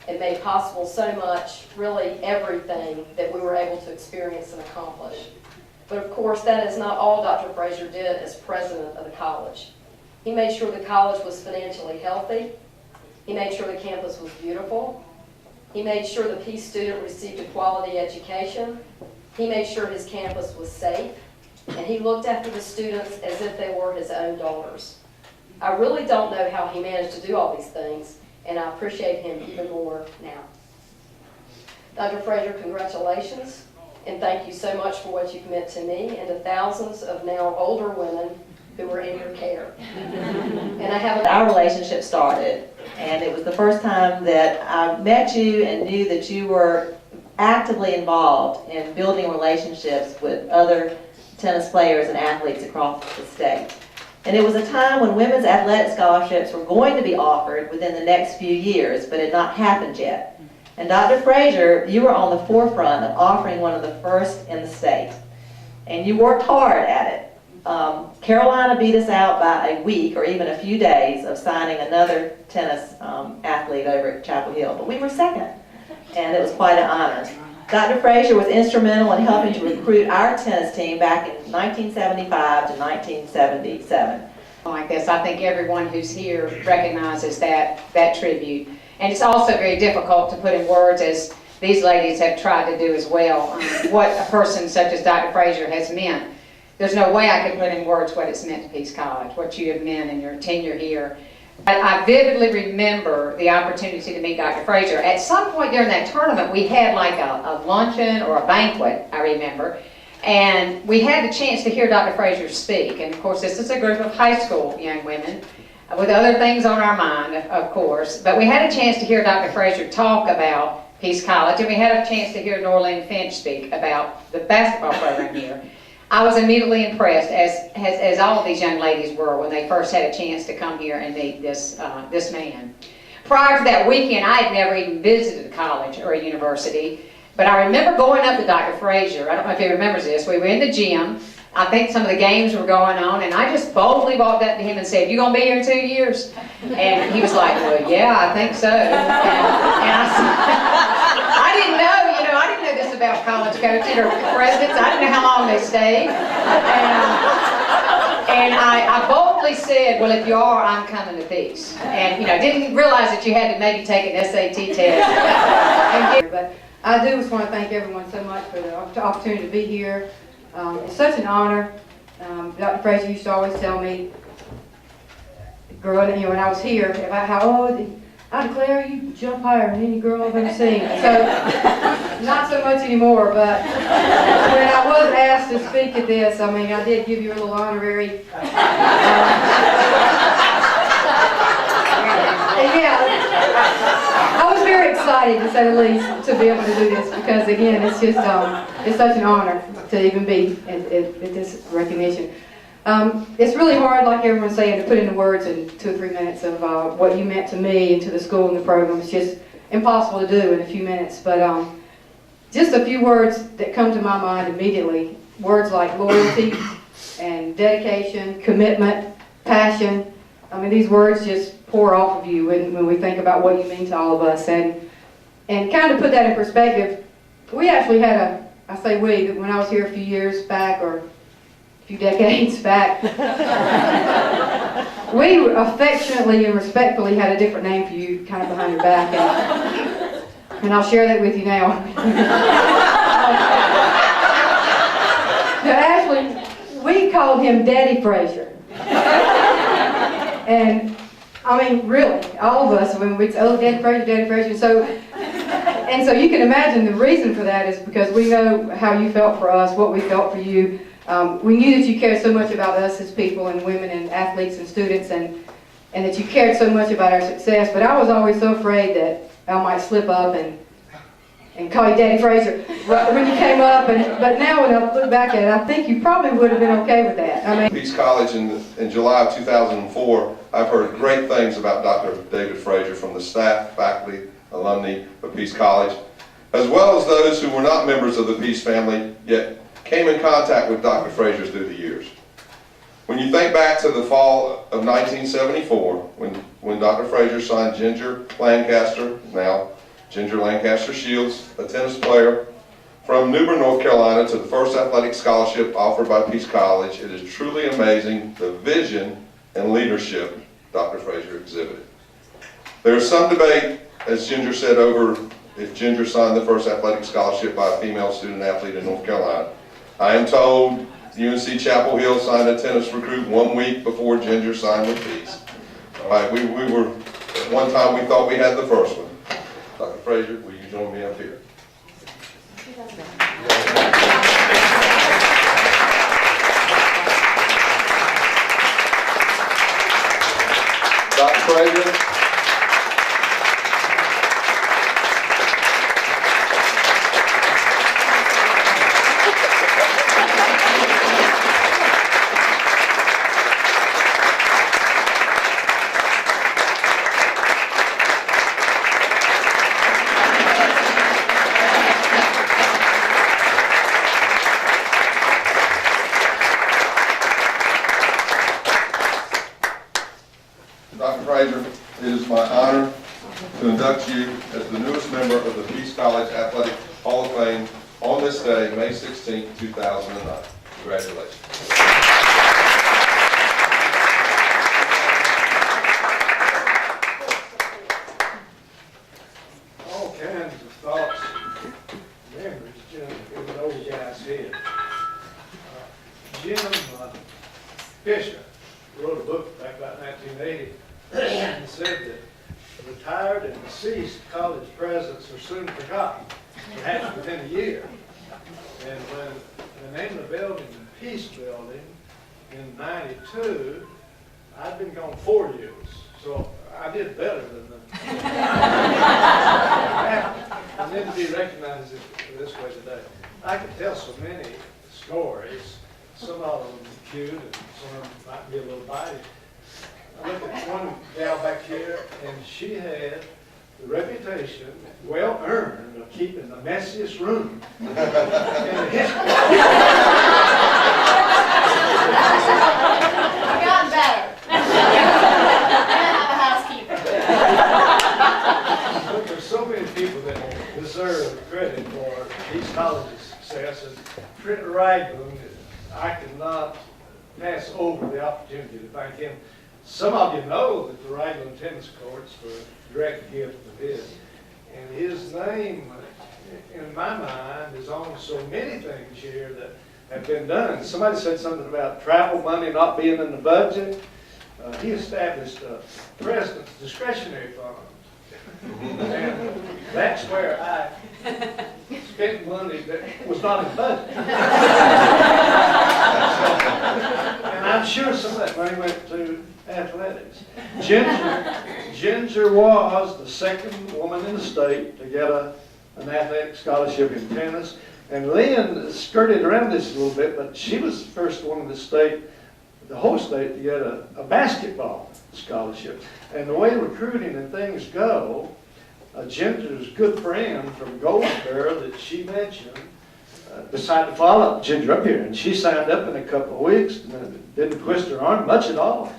It made possible so much, really everything that we were able to experience and accomplish. But of course, that is not all Dr. Frazier did as president of the college. He made sure the college was financially healthy. He made sure the campus was beautiful. He made sure the Peace student received a quality education. He made sure his campus was safe. And he looked after the students as if they were his own daughters. I really don't know how he managed to do all these things, and I appreciate him even more now. Dr. Frazier, congratulations, and thank you so much for what you've meant to me and to thousands of now older women who were in your care. And I have Our relationship started, and it was the first time that I met you and knew that you were actively involved in building relationships with other tennis players and athletes across the state. And it was a time when women's athletic scholarships were going to be offered within the next few years, but had not happened yet. And Dr. Frazier, you were on the forefront of offering one of the first in the state. And you worked hard at it. Carolina beat us out by a week or even a few days of signing another tennis athlete over at Chapel Hill, but we were second, and it was quite an honor. Dr. Frazier was instrumental in helping to recruit our tennis team back in 1975 to 1977. Like this, I think everyone who's here recognizes that tribute. And it's also very difficult to put in words, as these ladies have tried to do as well, what a person such as Dr. Frazier has meant. There's no way I could put in words what it's meant to Peace College, what you have meant in your tenure here. But I vividly remember the opportunity to meet Dr. Frazier. At some point during that tournament, we had like a luncheon or a banquet, I remember, and we had the chance to hear Dr. Frazier speak. And of course, this is a group of high school young women with other things on our mind, of course. But we had a chance to hear Dr. Frazier talk about Peace College, and we had a chance to hear Norlene Finch speak about the basketball program here. I was immediately impressed, as all of these young ladies were when they first had a chance to come here and meet this man. Prior to that weekend, I had never even visited a college or a university, but I remember going up to Dr. Frazier. I don't know if he remembers this. We were in the gym. I think some of the games were going on, and I just boldly walked up to him and said, "You gonna be here in 2 years?" And he was like, "Well, yeah, I think so." And I said, I didn't know this about college coaches or presidents. I didn't know how long they stayed. And I boldly said, "Well, if you are, I'm coming to Peace." And didn't realize that you had to maybe take an SAT test. But I do just want to thank everyone so much for the opportunity to be here. It's such an honor. Dr. Frazier used to always tell me, growing up, when I was here, about how, I declare you jump higher than any girl I've ever seen. So, not so much anymore, but when I was asked to speak at this, I did give you a little honorary. I was very excited, to say the least, to be able to do this, because again, it's just, it's such an honor to even be at this recognition. It's really hard, like everyone's saying, to put into words in 2 or 3 minutes of what you meant to me and to the school and the program. It's just impossible to do in a few minutes, but just a few words that come to my mind immediately. Words like loyalty and dedication, commitment, passion. These words just pour off of you when we think about what you mean to all of us. And kind of put that in perspective, we actually had I say we, when I was here a few years back, or a few decades back, we affectionately and respectfully had a different name for you, kind of behind your back, and I'll share that with you now. Now, actually, we called him Daddy Frazier. And really, all of us, when we'd say, "Oh, Daddy Frazier, Daddy Frazier." So you can imagine the reason for that is because we know how you felt for us, what we felt for you. We knew that you cared so much about us as people and women and athletes and students, and that you cared so much about our success. But I was always so afraid that I might slip up and call you Daddy Frazier when you came up. But now when I look back at it, I think you probably would have been okay with that. Peace College in July of 2004, I've heard great things about Dr. David Frazier from the staff, faculty, alumni of Peace College, as well as those who were not members of the Peace family, yet came in contact with Dr. Frazier through the years. When you think back to the fall of 1974, when Dr. Frazier signed Ginger Lancaster, now Ginger Lancaster Shields, a tennis player from New Bern, North Carolina, to the first athletic scholarship offered by Peace College. It is truly amazing the vision and leadership Dr. Frazier exhibited. There is some debate, as Ginger said, over if Ginger signed the first athletic scholarship by a female student athlete in North Carolina. I am told UNC Chapel Hill signed a tennis recruit 1 week before Ginger signed with Peace. All right, we were, at one time we thought we had the first one. Dr. Frazier, will you join me up here? Dr. Frazier. Dr. Frazier, it is my honor to induct you as the newest member of the Peace College Athletic Hall of Fame on this day, May 16, 2009. Congratulations. All kinds of thoughts, memories, Jim, in the old guy's head. Jim Fisher wrote a book back about 1980 and said that retired and deceased college presidents are soon forgotten, perhaps within a year. And when they named the building the Peace Building in '92, I'd been gone 4 years, so I did better than them. And then to be recognized this way today. I could tell so many stories, some of them cute and some of them might be a little bitey. I looked at one gal back here, and she had the reputation, well earned, of keeping the messiest room in the history. I've gotten better. I have a housekeeper. But there's so many people that deserve credit for Peace College's success, and Trent Ragland, I could not pass over the opportunity to thank him. Some of you know that the Ragland tennis courts were a direct gift of his. And his name, in my mind, is on so many things here that have been done. Somebody said something about travel money not being in the budget. He established a President's Discretionary Fund. And that's where I spent money that was not in the budget. And I'm sure some of that money went to athletics. Ginger was the second woman in the state to get an athletic scholarship in tennis. And Lynn skirted around this a little bit, but she was the first one in the state, the whole state, to get a basketball scholarship. And the way recruiting and things go, Ginger's good friend from Goldsboro that she mentioned decided to follow Ginger up here, and she signed up in a couple of weeks and didn't twist her arm much at all.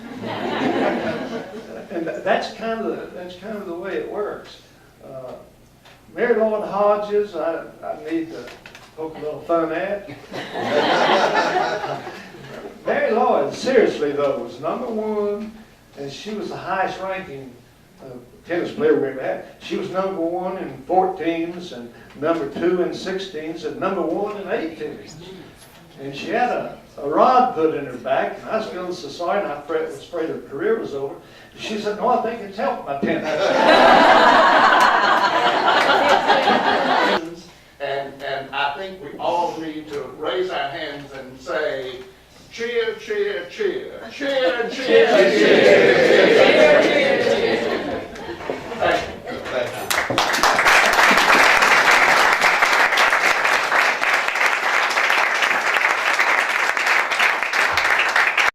And that's kind of the way it works. Mary Lloyd Hodges, I need to poke a little fun at. Mary Lloyd, seriously though, was #1, and she was the highest ranking tennis player we ever had. She was #1 in 14s and #2 in 16s and #1 in 18s. And she had a rod put in her back, and I was feeling so sorry, and I was afraid her career was over. She said, "No, I think it's helped my tennis."